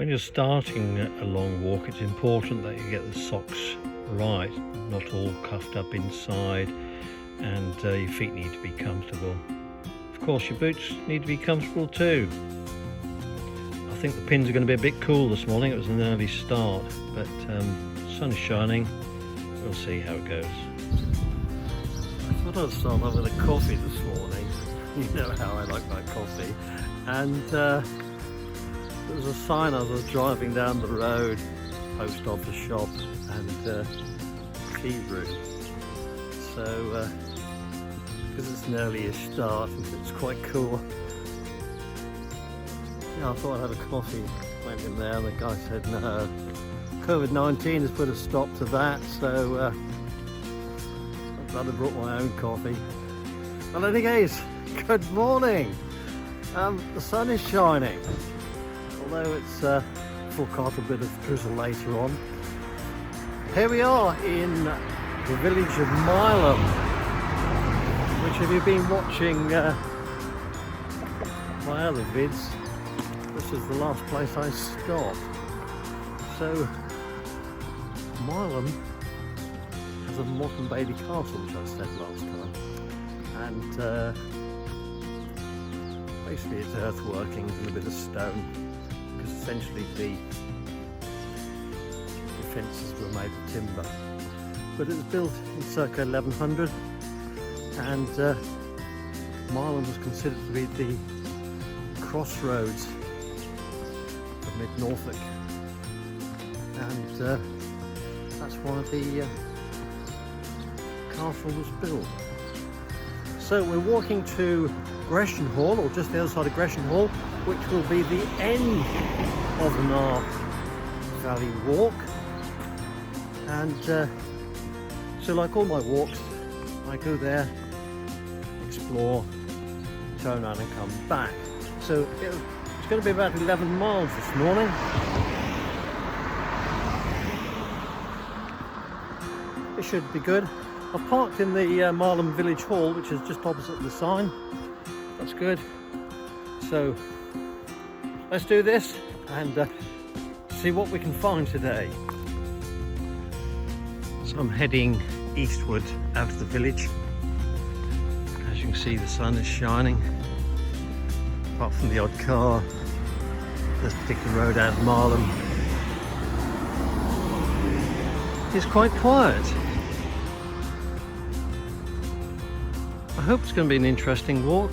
When you're starting a long walk, it's important that you get the socks right, not all cuffed up inside, and your feet need to be comfortable. Of course, your boots need to be comfortable too. I think the pins are going to be a bit cool this morning. It was an early start, but the sun is shining. We'll see how it goes. I thought I'd start off with a coffee this morning. You know how I like my coffee. And there was a sign as I was driving down the road, post office shop and tea room. So because it's an early-ish start, it's quite cool. Yeah, I thought I'd have a coffee. Went in there and the guy said no. COVID-19 has put a stop to that, so I'm glad I brought my own coffee. Well, in any case, good morning. The sun is shining, although it's forecast a bit of drizzle later on. Here we are in the village of Mileham, which, if you've been watching my other vids, this is the last place I stopped. So Mileham has a Motte Bailey Castle, which I said last time, and basically it's earthworkings and a bit of stone, because essentially the fences were made of timber. But it was built in circa 1100, and Mileham was considered to be the crossroads of mid-Norfolk, and that's why the castle was built. So we're walking to Gressenhall, or just the other side of Gressenhall, which will be the end of the Nar Valley walk. And so, like all my walks, I go there, explore, turn around and come back. So it's going to be about 11 miles this morning. It should be good. I've parked in the Mileham Village Hall, which is just opposite the sign. That's good. So let's do this and see what we can find today. So I'm heading eastward out of the village. As you can see, the sun is shining. Apart from the odd car, this particular road out of Mileham is quite quiet. I hope it's going to be an interesting walk.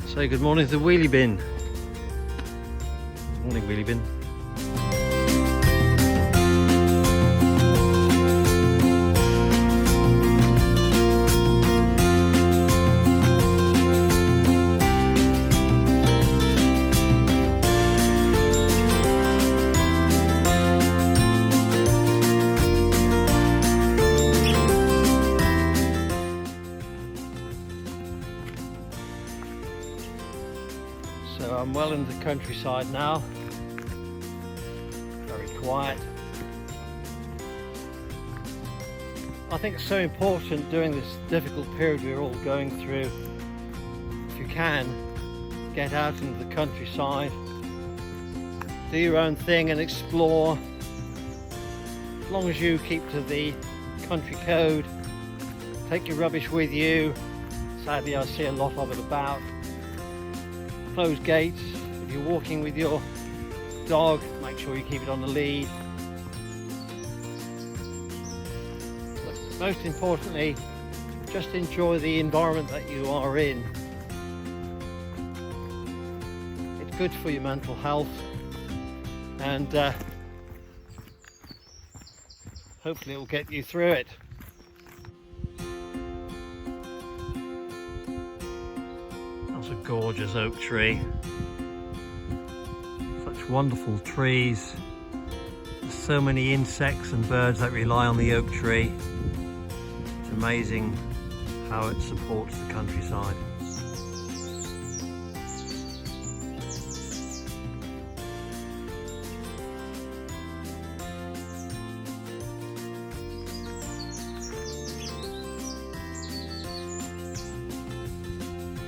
Say good morning to the wheelie bin. Good morning, wheelie bin. So I'm well into the countryside now, very quiet. I think it's so important during this difficult period we're all going through, if you can, get out into the countryside, do your own thing and explore, as long as you keep to the country code, take your rubbish with you. Sadly I see a lot of it about. Close gates. If you're walking with your dog, make sure you keep it on the lead. But most importantly, just enjoy the environment that you are in. It's good for your mental health, and hopefully it will get you through it. That's a gorgeous oak tree. Such wonderful trees. There's so many insects and birds that rely on the oak tree. It's amazing how it supports the countryside.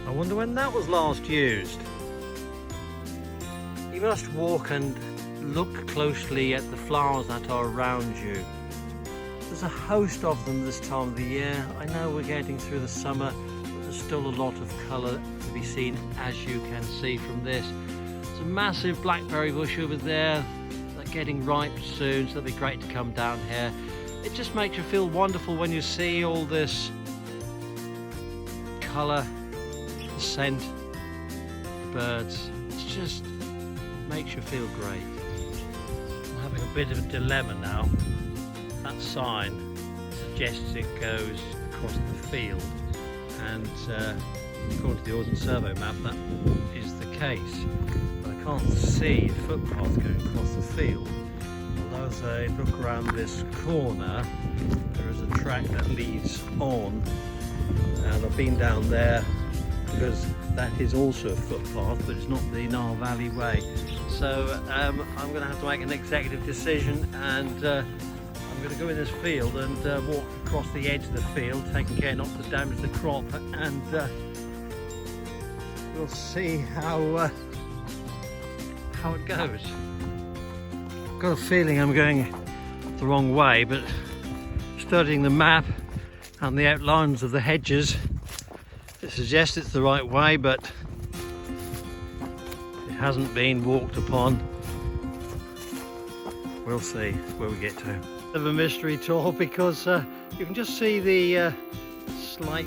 I wonder when that was last used. You must walk and look closely at the flowers that are around you. There's a host of them this time of the year. I know we're getting through the summer, but there's still a lot of colour to be seen, as you can see from this. There's a massive blackberry bush over there. They're getting ripe soon, so it'll be great to come down here. It just makes you feel wonderful when you see all this colour, the scent, the birds. It just makes you feel great. I'm having a bit of a dilemma now. That sign suggests it goes across the field, and according to the Ordnance Survey map, that is the case. But I can't see a footpath going across the field. Although as I look around this corner, there is a track that leads on, and I've been down there because that is also a footpath, but it's not the Nile Valley Way. So I'm going to have to make an executive decision, and I'm going to go in this field and walk across the edge of the field, taking care not to damage the crop, and we'll see how it goes. I've got a feeling I'm going the wrong way, but studying the map and the outlines of the hedges, it suggests it's the right way, but it hasn't been walked upon. We'll see where we get to. Bit of a mystery tour, because you can just see the slight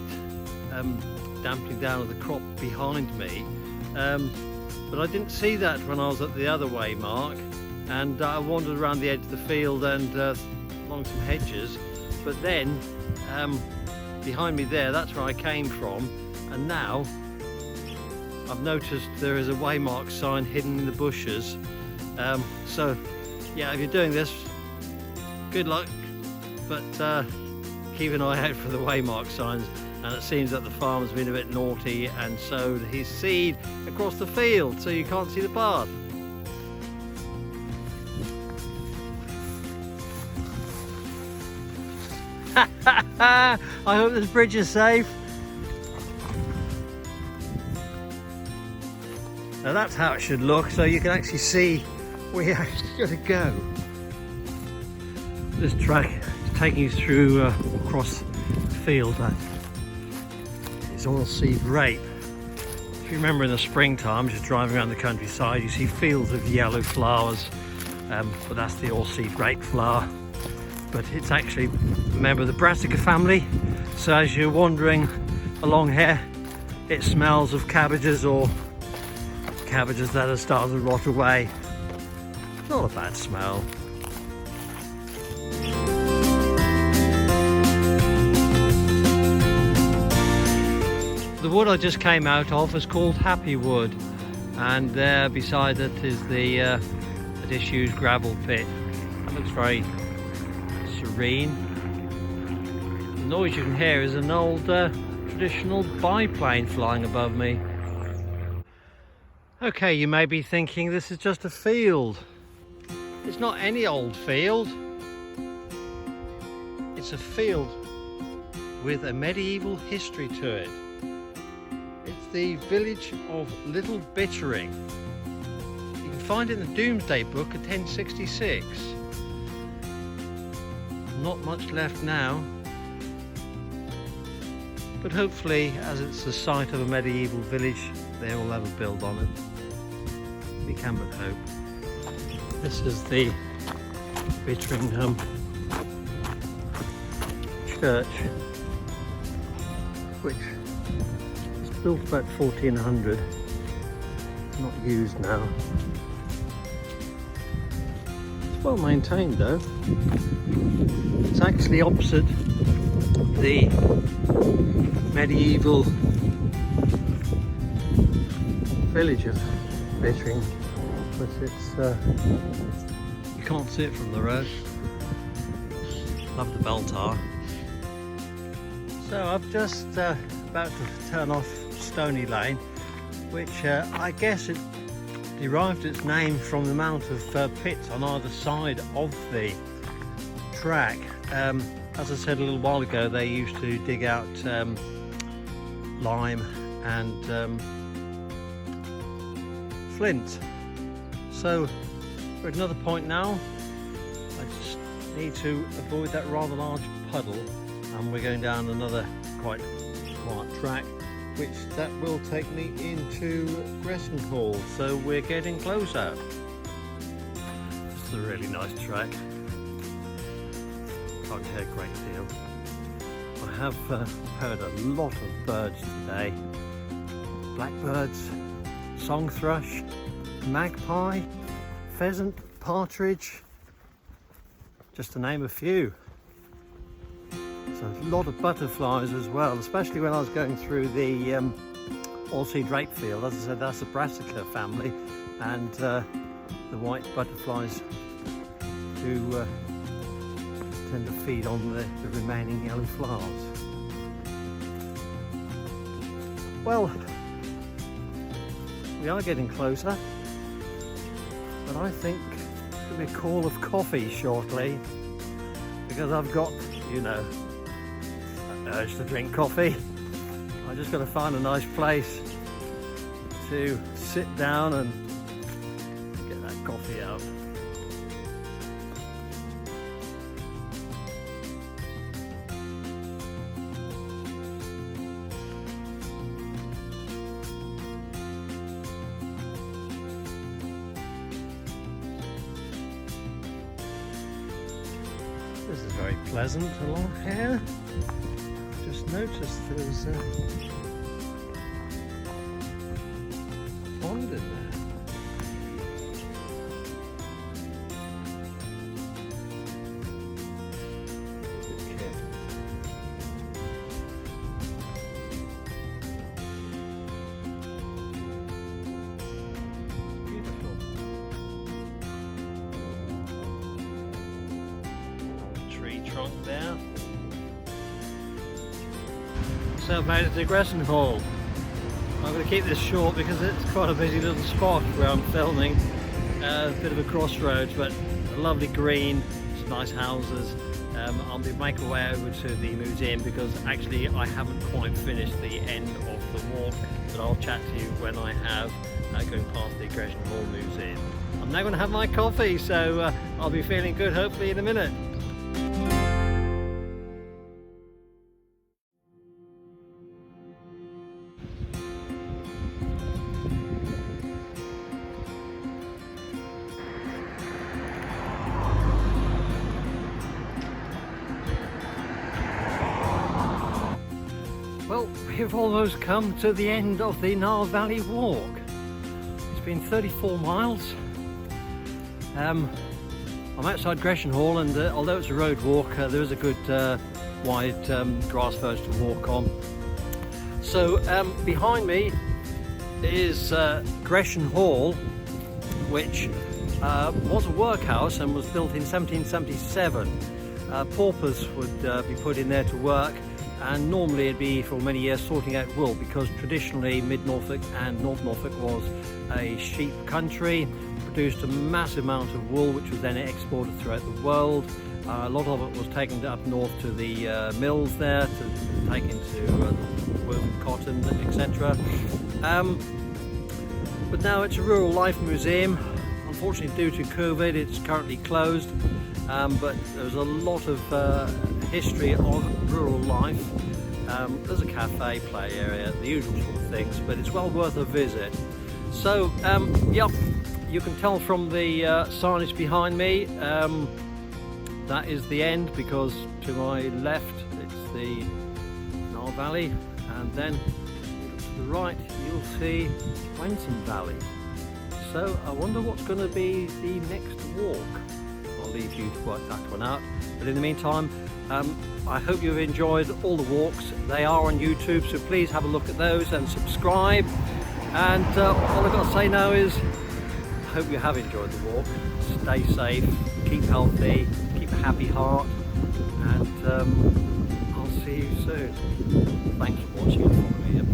damping down of the crop behind me, but I didn't see that when I was at the other way mark, and I wandered around the edge of the field and along some hedges, but then behind me there, that's where I came from, and now I've noticed there is a waymark sign hidden in the bushes. So yeah, if you're doing this, good luck, but keep an eye out for the waymark signs. And it seems that the farmer's been a bit naughty and sowed his seed across the field, so you can't see the path. I hope this bridge is safe. Now that's how it should look, so you can actually see where you're actually going to go. This track is taking you through across the field. That is oilseed rape. If you remember in the springtime, just driving around the countryside, you see fields of yellow flowers, but that's the oilseed rape flower. But it's actually a member of the brassica family, so as you're wandering along here, it smells of cabbages, or cabbages that are starting to rot away. Not a bad smell. The wood I just came out of is called Happy Wood, and there beside it is the disused gravel pit. That looks very serene. The noise you can hear is an old traditional biplane flying above me. Okay, you may be thinking this is just a field. It's not any old field. It's a field with a medieval history to it. It's the village of Little Bittering. You can find it in the Domesday Book of 1066. Not much left now, but hopefully, as it's the site of a medieval village, they will have a build on it. We can but hope. This is the Bitteringham church, which was built about 1400, not used now. It's well maintained though. It's actually opposite the medieval village of Bittering, but it's you can't see it from the road. Love the bell tower. So I've just about to turn off Stony Lane, which I guess it derived its name from the amount of pits on either side of the track. As I said a little while ago, they used to dig out lime and flint, So we're at another point now. I just need to avoid that rather large puddle, and we're going down another quite quiet track, which that will take me into Gressenhall. So we're getting closer. This is a really nice track. Can't hear a great deal. I have heard a lot of birds today. Blackbirds, song thrush, magpie, pheasant, partridge, just to name a few. So a lot of butterflies as well, especially when I was going through the All-Sea Drake field. As I said, that's the Brassica family, and the white butterflies do tend to feed on the remaining yellow flowers. Well, we are getting closer, but I think there'll be a call of coffee shortly, because I've got, you know, an urge to drink coffee. I just got to find a nice place to sit down and get that coffee out. This is very pleasant along here. Just noticed there's a pond in there. Beautiful. Tree trunk there. So I've made it to Gressenhall. I'm going to keep this short because it's quite a busy little spot where I'm filming. A bit of a crossroads, but a lovely green, some nice houses. I'll be making my way over to the museum because actually I haven't quite finished the end of the walk, but I'll chat to you when I have, going past the Gressenhall Museum. I'm now going to have my coffee, so I'll be feeling good hopefully in a minute. Well, we've almost come to the end of the Nile Valley walk. It's been 34 miles. I'm outside Gressenhall, and although it's a road walk, there is a good wide grass verge to walk on. So behind me is Gressenhall, which was a workhouse and was built in 1777. Paupers would be put in there to work, and normally it'd be for many years sorting out wool, because traditionally Mid-Norfolk and North Norfolk was a sheep country, produced a massive amount of wool which was then exported throughout the world. A lot of it was taken up north to the mills there to take into woven cotton, etc. But now it's a rural life museum. Unfortunately, due to COVID, it's currently closed, but there's a lot of history of rural life. There's a cafe, play area, the usual sort of things, but it's well worth a visit. So, yep, you can tell from the signage behind me, that is the end, because to my left it's the Nile Valley, and then to the right you'll see Wenson Valley. So I wonder what's going to be the next walk. I'll leave you to work that one out, but in the meantime, I hope you've enjoyed all the walks. They are on YouTube, so please have a look at those and subscribe. And all I've got to say now is I hope you have enjoyed the walk. Stay safe, keep healthy, keep a happy heart, and I'll see you soon. Thanks for watching and following me.